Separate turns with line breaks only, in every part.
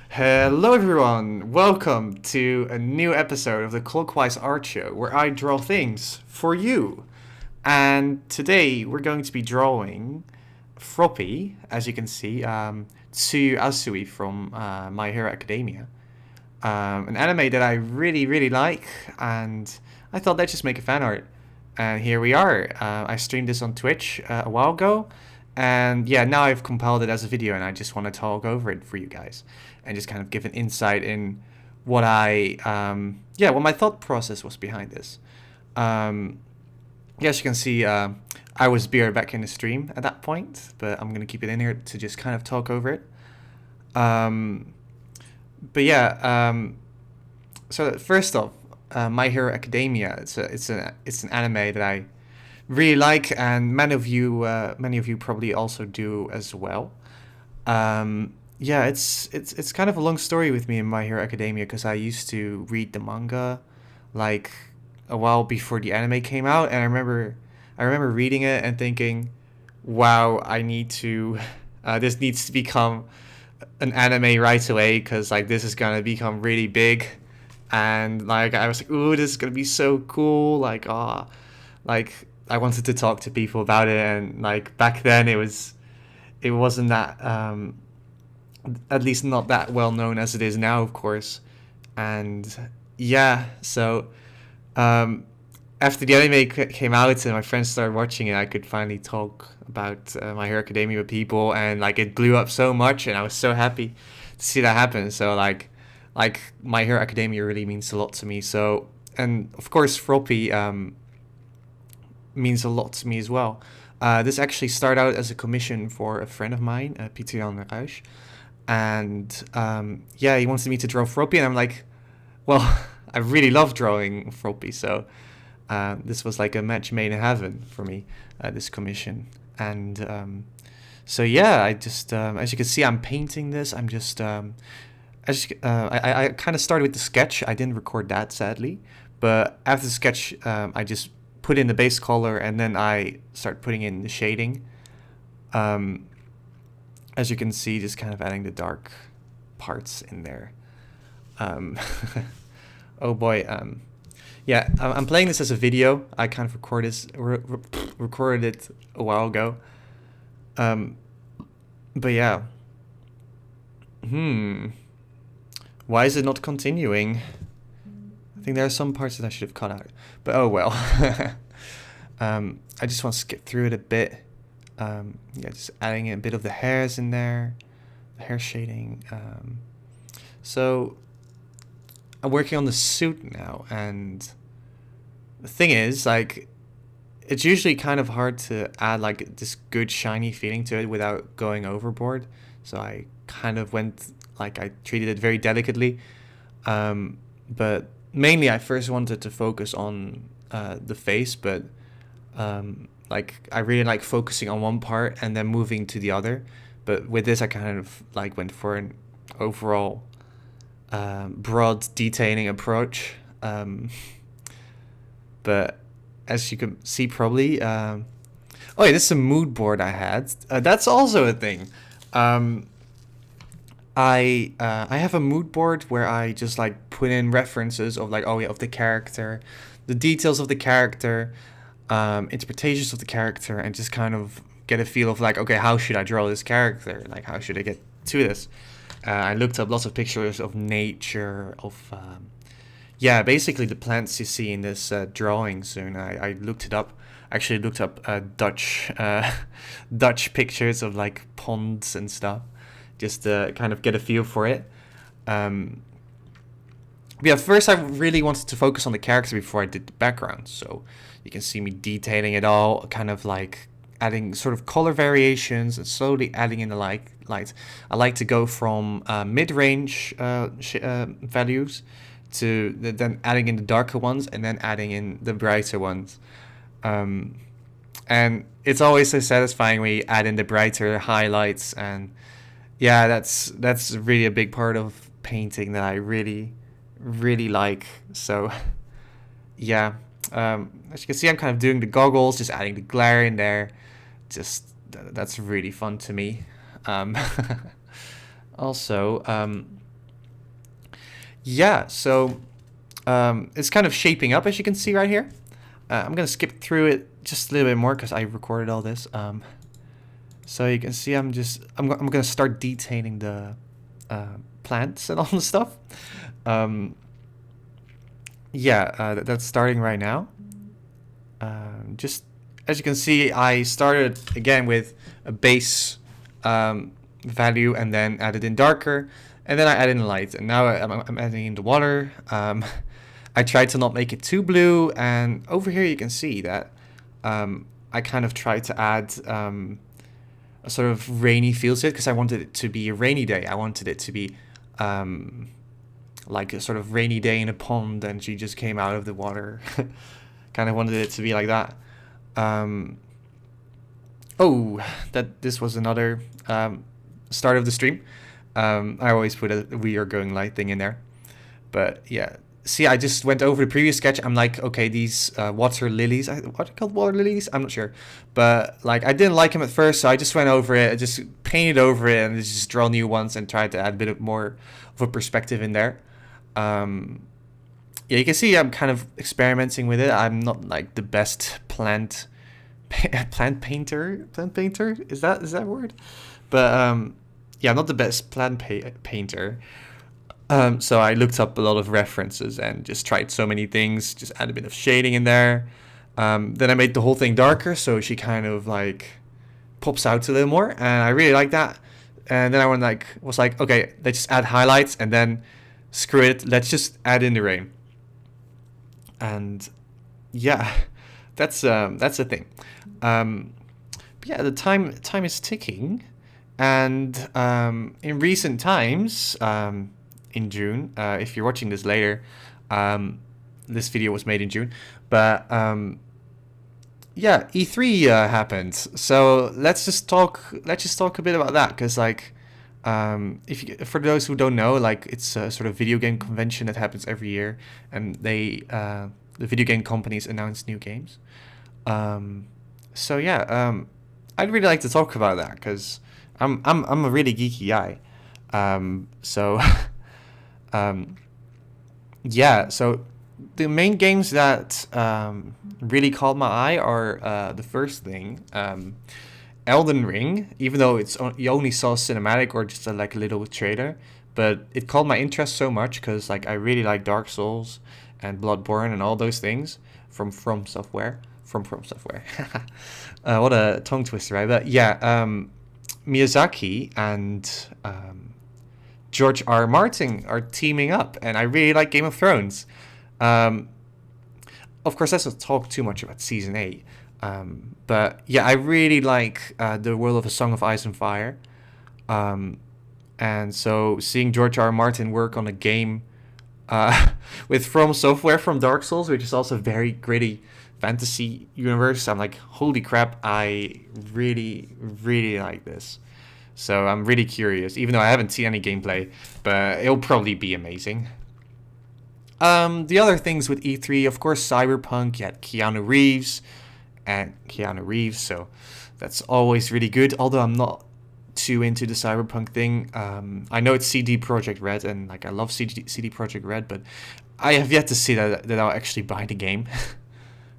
Hello everyone, welcome to a new episode of the Clockwise Art Show where I draw things for you. And today we're going to be drawing Froppy, as you can see, Tsuyu Asui from My Hero Academia. An anime that I really like, and I thought I'd just make a fan art. And here we are. I streamed this on Twitch a while ago, and yeah, now I've compiled it as a video, and I just want to talk over it for you guys, and just kind of give an insight in what what my thought process was behind this. As you can see, I was beer back in the stream at that point, but I'm gonna keep it in here to just kind of talk over it. So first off, My Hero Academia. It's an anime that I really like, and many of you probably also do as well. It's kind of a long story with me in My Hero Academia because I used to read the manga like a while before the anime came out, and I remember reading it and thinking, wow, I need to this needs to become an anime right away because like this is gonna become really big. And like I was like, ooh, this is gonna be so cool. Like I wanted to talk to people about it, and like back then it wasn't that at least not that well known as it is now, of course. And yeah, so after the anime came out and my friends started watching it, I could finally talk about My Hero Academia with people, and like it blew up so much, and I was so happy to see that happen. So like My Hero Academia really means a lot to me. So, and of course Froppy means a lot to me as well. This actually started out as a commission for a friend of mine, Peter Jan Ruijs, and he wanted me to draw Froppy, and I'm like, well, I really love drawing Froppy, so this was like a match made in heaven for me, this commission. And I just as you can see, I'm painting this. I kind of started with the sketch. I didn't record that, sadly, but after the sketch, I just put in the base color, and then I start putting in the shading. As you can see, just kind of adding the dark parts in there. Oh boy. I'm playing this as a video. I kind of recorded it a while ago. Why is it not continuing? I think there are some parts that I should have cut out, but oh well. I just want to skip through it a bit. Just adding a bit of the hairs in there, the hair shading. So I'm working on the suit now, and the thing is, like, it's usually kind of hard to add like this good shiny feeling to it without going overboard. So I kind of I treated it very delicately. But mainly I first wanted to focus on the face, but I really like focusing on one part and then moving to the other. But with this I kind of like went for an overall broad detailing approach. But as you can see probably, this is a mood board I had. That's also a thing. I have a mood board where I just like put in references of like of the character, the details of the character, interpretations of the character, and just kind of get a feel of like, okay, how should I draw this character? Like, how should I get to this? I looked up lots of pictures of nature, of basically the plants you see in this drawing soon. I looked it up. Actually looked up Dutch pictures of like ponds and stuff, just to kind of get a feel for it. First I really wanted to focus on the character before I did the background. So you can see me detailing it all, kind of like adding sort of color variations and slowly adding in the light. I like to go from mid-range values to then adding in the darker ones and then adding in the brighter ones. And it's always so satisfying when you add in the brighter highlights, and yeah, that's really a big part of painting that I really like. So as you can see, I'm kind of doing the goggles, just adding the glare in there, that's really fun to me. Um, also, yeah, so it's kind of shaping up, as you can see right here. I'm gonna skip through it just a little bit more because I recorded all this. So you can see I'm gonna start detailing the plants and all the stuff. Yeah, that's starting right now. Just as you can see, I started again with a base value and then added in darker, and then I added in light, and now I'm adding in the water. I tried to not make it too blue, and over here you can see that I kind of tried to add a sort of rainy feel to it because I wanted it to be a rainy day. I wanted it to be like a sort of rainy day in a pond and she just came out of the water. Kind of wanted it to be like that. Oh, this was another start of the stream. I always put a we are going light thing in there. But yeah, see, I just went over the previous sketch. I'm like, okay, these water lilies, what are they called, water lilies? I'm not sure. But like, I didn't like them at first, so I just went over it. I just painted over it and just draw new ones and tried to add a bit more of a perspective in there. Yeah, you can see I'm kind of experimenting with it. I'm not like the best plant painter. Is that a word? But yeah, I'm not the best painter. So I looked up a lot of references and just tried so many things. Just add a bit of shading in there. Then I made the whole thing darker, so she kind of like pops out a little more, and I really like that. And then I was like, okay, let's just add highlights, and then screw it, let's just add in the rain. And yeah, that's the thing. But yeah, the time is ticking, and in recent times, in June, if you're watching this later, this video was made in June, but yeah, E3 happened. So let's just talk a bit about that, because like for those who don't know, like it's a sort of video game convention that happens every year, and the video game companies announce new games. So yeah, I'd really like to talk about that because I'm a really geeky guy. So yeah, so the main games that really caught my eye are the first thing. Elden Ring, even though you only saw cinematic or just a little trailer, but it caught my interest so much because like I really like Dark Souls and Bloodborne and all those things from Software. What a tongue twister, right? But yeah, Miyazaki and George R. R. Martin are teaming up, and I really like Game of Thrones. Of course, let's not talk too much about Season 8. But yeah, I really like the world of A Song of Ice and Fire. And so seeing George R. R. Martin work on a game with From Software from Dark Souls, which is also a very gritty fantasy universe, I'm like, holy crap, I really, really like this. So I'm really curious, even though I haven't seen any gameplay, but it'll probably be amazing. The other things with E3, of course, Cyberpunk, you had Keanu Reeves, so that's always really good, although I'm not too into the Cyberpunk thing. I know it's CD Projekt Red, and like I love CD Projekt Red, but I have yet to see that I'll actually buy the game.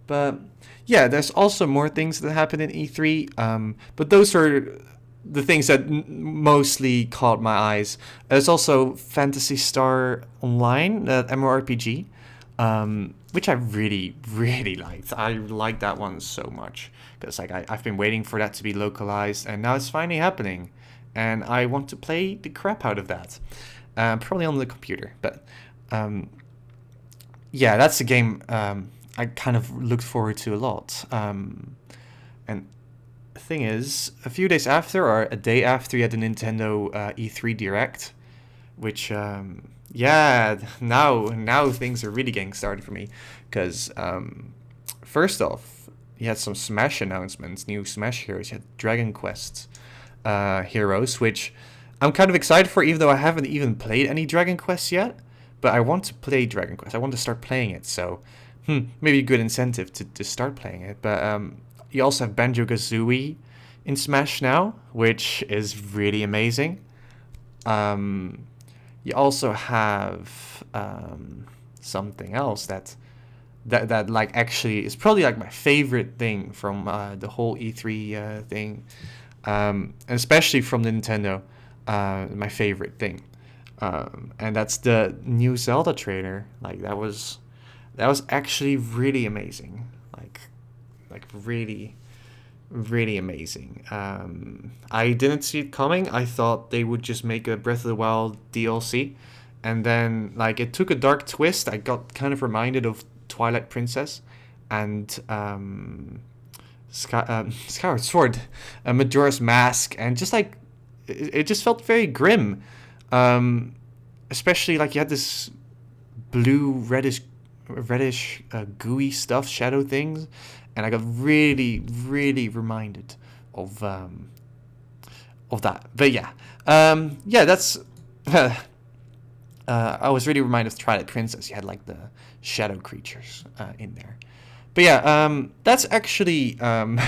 But yeah, there's also more things that happen in E3, but those are the things that mostly caught my eyes. There's also Phantasy Star Online, MMORPG, which I really, really liked. I like that one so much because like I've been waiting for that to be localized, and now it's finally happening, and I want to play the crap out of that. Probably on the computer, but yeah, that's a game I kind of looked forward to a lot. And the thing is, a few days after, or a day after, you had the Nintendo E3 Direct, which yeah, now things are really getting started for me, because first off, you had some Smash announcements, new Smash heroes. You had Dragon Quest heroes, which I'm kind of excited for, even though I haven't even played any Dragon Quest yet. But I want to play Dragon Quest. I want to start playing it, so maybe a good incentive to start playing it. But you also have Banjo-Kazooie, in Smash now, which is really amazing. You also have something else that like actually is probably like my favorite thing from the whole E3 thing, especially from Nintendo. My favorite thing, and that's the new Zelda trailer. Like that was actually really amazing. Like really really amazing. I didn't see it coming. I thought they would just make a Breath of the Wild DLC, and then like it took a dark twist. I got kind of reminded of Twilight Princess and Skyward Sword, Majora's Mask, and just like it just felt very grim. Especially like you had this blue reddish gooey stuff, shadow things, and I got really really reminded of that. But yeah, yeah, that's. I was really reminded of Twilight Princess. You had like the shadow creatures in there. But yeah, that's actually the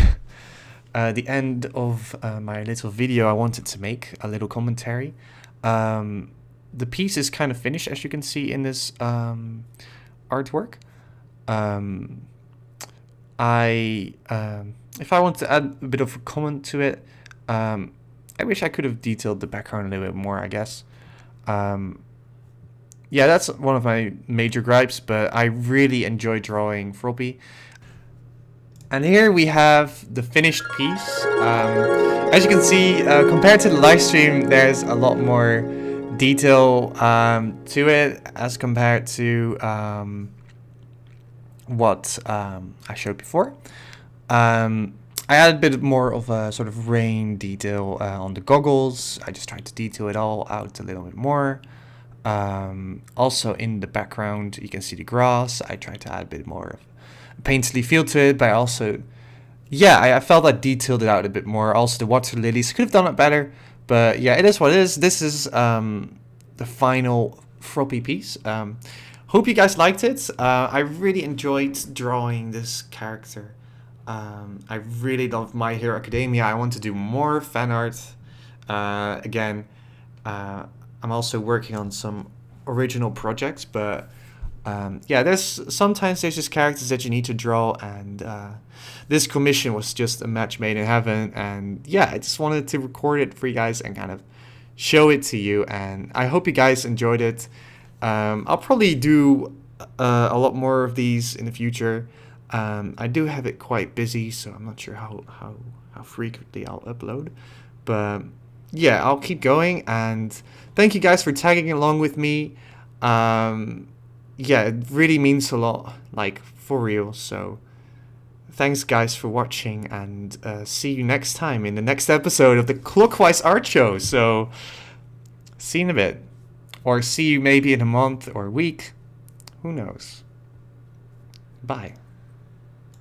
end of my little video I wanted to make, a little commentary. The piece is kind of finished, as you can see in this artwork. If I want to add a bit of a comment to it, I wish I could have detailed the background a little bit more, I guess. Yeah, that's one of my major gripes, but I really enjoy drawing Froppy. And here we have the finished piece. As you can see, compared to the live stream, there's a lot more detail to it as compared to what I showed before. I added a bit more of a sort of rain detail on the goggles. I just tried to detail it all out a little bit more. Also in the background you can see the grass. I tried to add a bit more of a painterly feel to it, but I also, yeah, I felt I detailed it out a bit more. Also the water lilies, could have done it better, but yeah, it is what it is. This is the final Froppy piece. Hope you guys liked it. I really enjoyed drawing this character. I really love My Hero Academia. I want to do more fan art. Again, I'm also working on some original projects, but yeah, sometimes there's just characters that you need to draw, and this commission was just a match made in heaven. And yeah, I just wanted to record it for you guys and kind of show it to you, and I hope you guys enjoyed it. I'll probably do a lot more of these in the future. I do have it quite busy, so I'm not sure how frequently I'll upload, but yeah, I'll keep going, and thank you guys for tagging along with me. Yeah, it really means a lot, like for real. So thanks guys for watching, and see you next time in the next episode of the Clockwise Art Show. So see you in a bit, or see you maybe in a month or a week, who knows. Bye.